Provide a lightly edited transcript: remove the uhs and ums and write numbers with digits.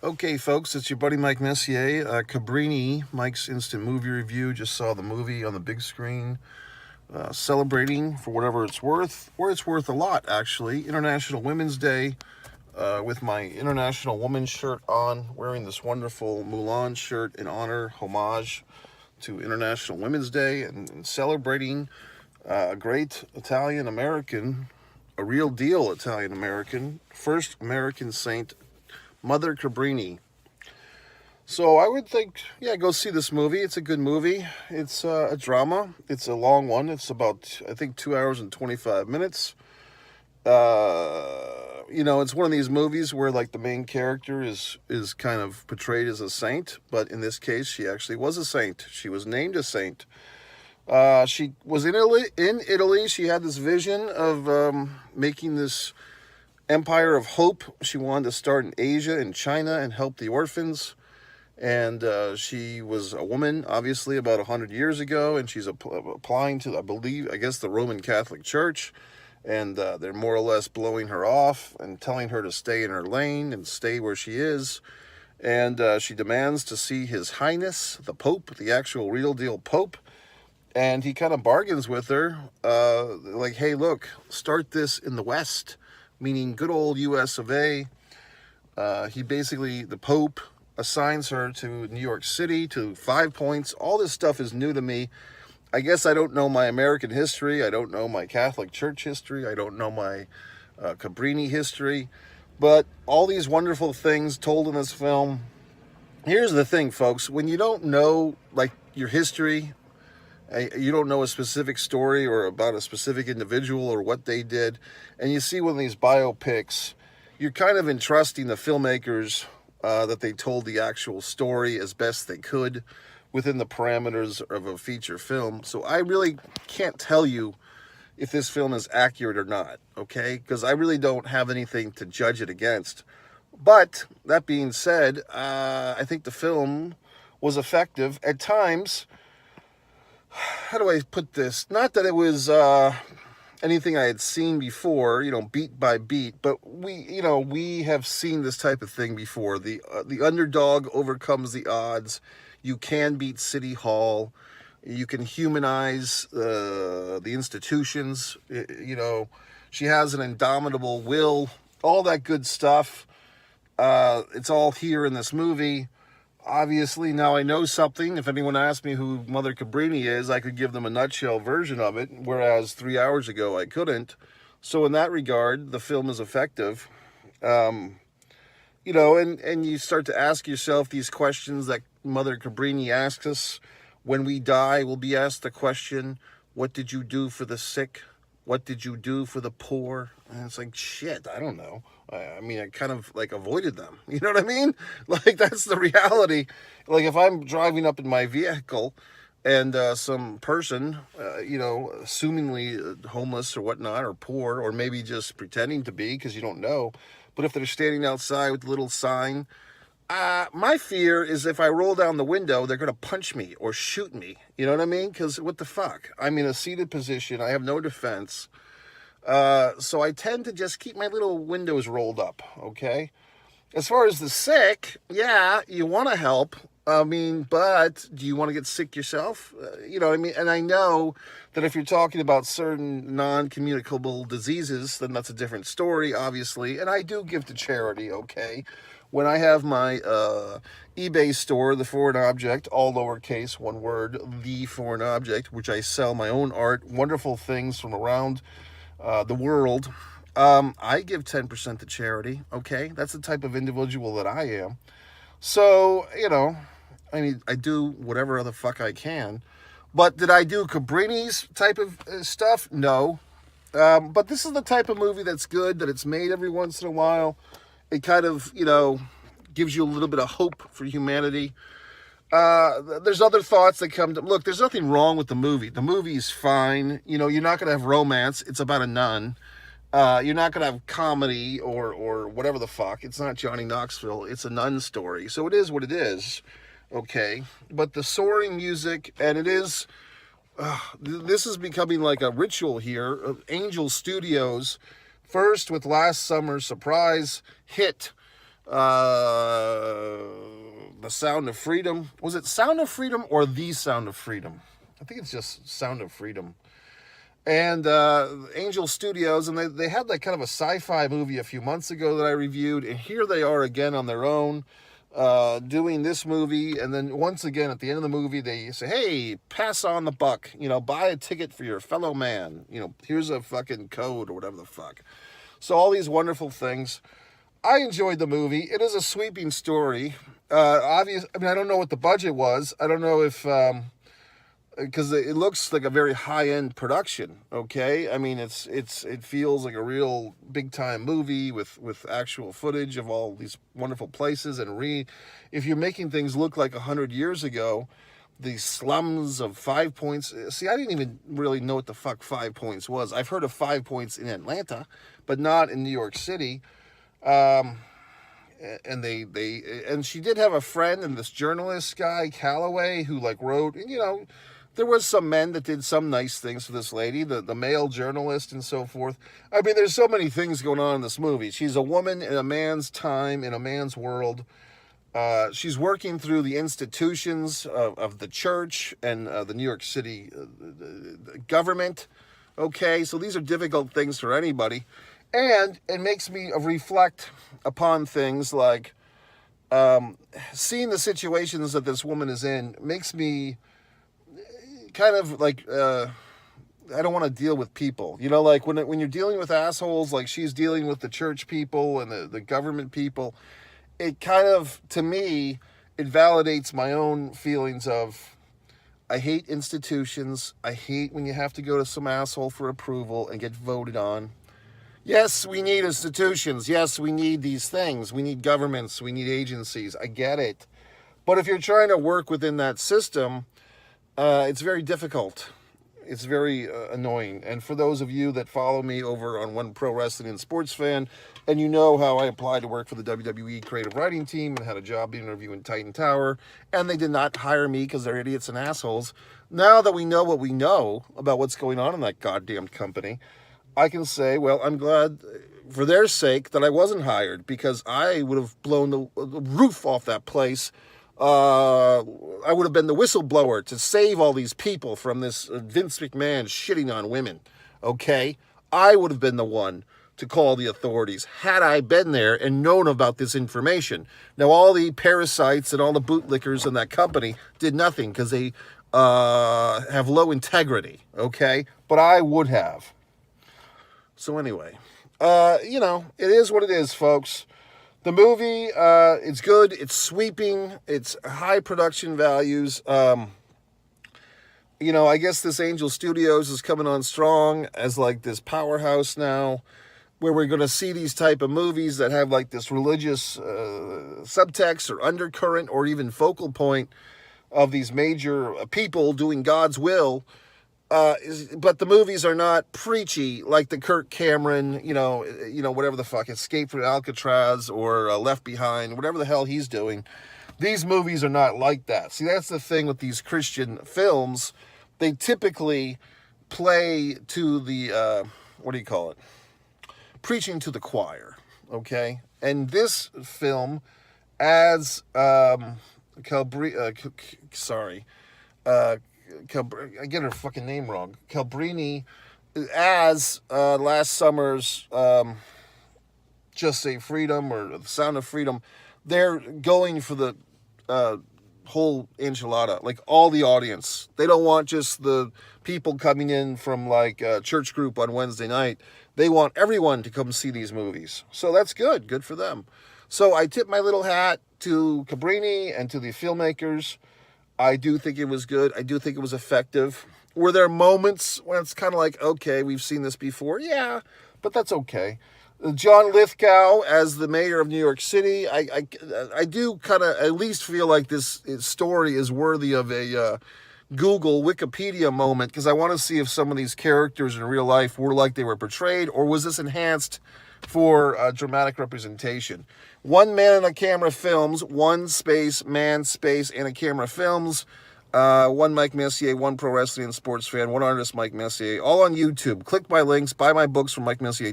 Okay, folks, it's your buddy Mike Messier. Cabrini, Mike's Instant Movie Review. Just saw the movie on the big screen, celebrating for whatever it's worth, or it's worth a lot, actually. International Women's Day, with my International Woman shirt on, wearing this wonderful Mulan shirt in honor, homage to International Women's Day, and celebrating a great Italian American, a real deal Italian American, first American saint, Mother Cabrini. So I would think, yeah, go see this movie. It's a good movie. It's a drama. It's a long one. It's about, I think, 2 hours and 25 minutes. It's one of these movies where like the main character is kind of portrayed as a saint, but in this case, she actually was a saint. She was named a saint. She was in Italy. In Italy, she had this vision of making this empire of hope. She wanted to start in Asia and China and help the orphans. And she was a woman, obviously, about 100 years ago, and she's applying to, I guess, the Roman Catholic Church. And they're more or less blowing her off and telling her to stay in her lane and stay where she is. And she demands to see His Highness, the Pope, the actual real deal Pope. And he kind of bargains with her, like, hey, look, start this in the West, meaning good old US of A. The Pope assigns her to New York City, to 5 Points. All this stuff is new to me. I guess I don't know my American history. I don't know my Catholic Church history. I don't know my Cabrini history. But all these wonderful things told in this film. Here's the thing, folks. When you don't know, like, your history, you don't know a specific story or about a specific individual or what they did, and you see one of these biopics, you're kind of entrusting the filmmakers that they told the actual story as best they could within the parameters of a feature film. So I really can't tell you if this film is accurate or not, okay? Because I really don't have anything to judge it against. But that being said, I think the film was effective at times. How do I put this? Not that it was anything I had seen before, beat by beat, but we have seen this type of thing before. The underdog overcomes the odds. You can beat City Hall. You can humanize the institutions. She has an indomitable will. All that good stuff. It's all here in this movie. Obviously, now I know something. If anyone asked me who Mother Cabrini is, I could give them a nutshell version of it, whereas 3 hours ago I couldn't. So in that regard, the film is effective. And you start to ask yourself these questions that Mother Cabrini asks us. When we die, we'll be asked the question, what did you do for the sick? What did you do for the poor? And it's like, shit, I don't know. I kind of like avoided them. You know what I mean? Like, that's the reality. Like, if I'm driving up in my vehicle and some person, assumingly homeless or whatnot, or poor, or maybe just pretending to be because you don't know, but if they're standing outside with a little sign, my fear is if I roll down the window, they're going to punch me or shoot me. You know what I mean? Because what the fuck? I'm in a seated position. I have no defense. So I tend to just keep my little windows rolled up, okay? As far as the sick, yeah, you want to help. But do you want to get sick yourself? You know what I mean? And I know that if you're talking about certain non-communicable diseases, then that's a different story, obviously. And I do give to charity, okay? When I have my eBay store, The Foreign Object, all lowercase, one word, The Foreign Object, which I sell my own art, wonderful things from around the world, I give 10% to charity, okay? That's the type of individual that I am. So, I do whatever the fuck I can. But did I do Cabrini's type of stuff? No. But this is the type of movie that's good, that it's made every once in a while. It kind of, gives you a little bit of hope for humanity. There's other thoughts that come to... Look, there's nothing wrong with the movie. The movie is fine. You're not going to have romance. It's about a nun. You're not going to have comedy or whatever the fuck. It's not Johnny Knoxville. It's a nun story. So it is what it is. Okay. But the soaring music, and it is... this is becoming like a ritual here. Angel Studios, first with last summer's surprise hit, The Sound of Freedom. Was it Sound of Freedom or The Sound of Freedom? I think it's just Sound of Freedom. And Angel Studios, and they had like kind of a sci-fi movie a few months ago that I reviewed, and here they are again on their own, doing this movie. And then once again at the end of the movie they say, hey, pass on the buck, buy a ticket for your fellow man, here's a fucking code or whatever the fuck. So all these wonderful things. I enjoyed the movie. It is a sweeping story. I don't know what the budget was. I don't know if because it looks like a very high-end production. Okay, I mean it feels like a real big-time movie with actual footage of all these wonderful places. And if you're making things look like 100 years ago, the slums of Five Points. See, I didn't even really know what the fuck Five Points was. I've heard of Five Points in Atlanta, but not in New York City. And and she did have a friend, and this journalist guy Calloway, who like wrote, and there was some men that did some nice things for this lady, the male journalist and so forth. I mean, there's so many things going on in this movie. She's a woman in a man's time, in a man's world. She's working through the institutions of the church and the New York City government. Okay, so these are difficult things for anybody. And it makes me reflect upon things like seeing the situations that this woman is in makes me kind of like, I don't want to deal with people. Like when you're dealing with assholes, like she's dealing with the church people and the government people, it kind of, to me, it validates my own feelings of, I hate institutions. I hate when you have to go to some asshole for approval and get voted on. Yes, we need institutions. Yes, we need these things. We need governments. We need agencies. I get it. But if you're trying to work within that system, it's very difficult. It's very annoying. And for those of you that follow me over on One Pro Wrestling and Sports Fan, and you know how I applied to work for the WWE creative writing team and had a job interviewing Titan Tower, and they did not hire me because they're idiots and assholes. Now that we know what we know about what's going on in that goddamn company, I can say, well, I'm glad for their sake that I wasn't hired, because I would have blown the roof off that place. I would have been the whistleblower to save all these people from this Vince McMahon shitting on women. Okay? I would have been the one to call the authorities had I been there and known about this information. Now, all the parasites and all the bootlickers in that company did nothing because they have low integrity. Okay? But I would have. So anyway, it is what it is, folks. The movie, it's good, it's sweeping, it's high production values. I guess this Angel Studios is coming on strong as like this powerhouse now, where we're going to see these type of movies that have like this religious subtext or undercurrent or even focal point of these major people doing God's will. But the movies are not preachy like the Kirk Cameron, whatever the fuck, Escape from Alcatraz or Left Behind, whatever the hell he's doing. These movies are not like that. See, that's the thing with these Christian films. They typically play to the, preaching to the choir, okay? And this film adds, I get her fucking name wrong. Cabrini, as last summer's Just Say Freedom or The Sound of Freedom, they're going for the whole enchilada, like all the audience. They don't want just the people coming in from like a church group on Wednesday night. They want everyone to come see these movies. So that's good. Good for them. So I tip my little hat to Cabrini and to the filmmakers. I do think it was good. I do think it was effective. Were there moments when it's kind of like, okay, we've seen this before? Yeah, but that's okay. John Lithgow as the mayor of New York City, I do kind of at least feel like this story is worthy of a Google Wikipedia moment, because I want to see if some of these characters in real life were like they were portrayed, or was this enhanced for dramatic representation. One Man and a Camera Films, One Space Man Space and a Camera Films, one Mike Messier, One Pro Wrestling and Sports Fan, one artist Mike Messier, all on YouTube. Click my links, buy my books from Mike Messier.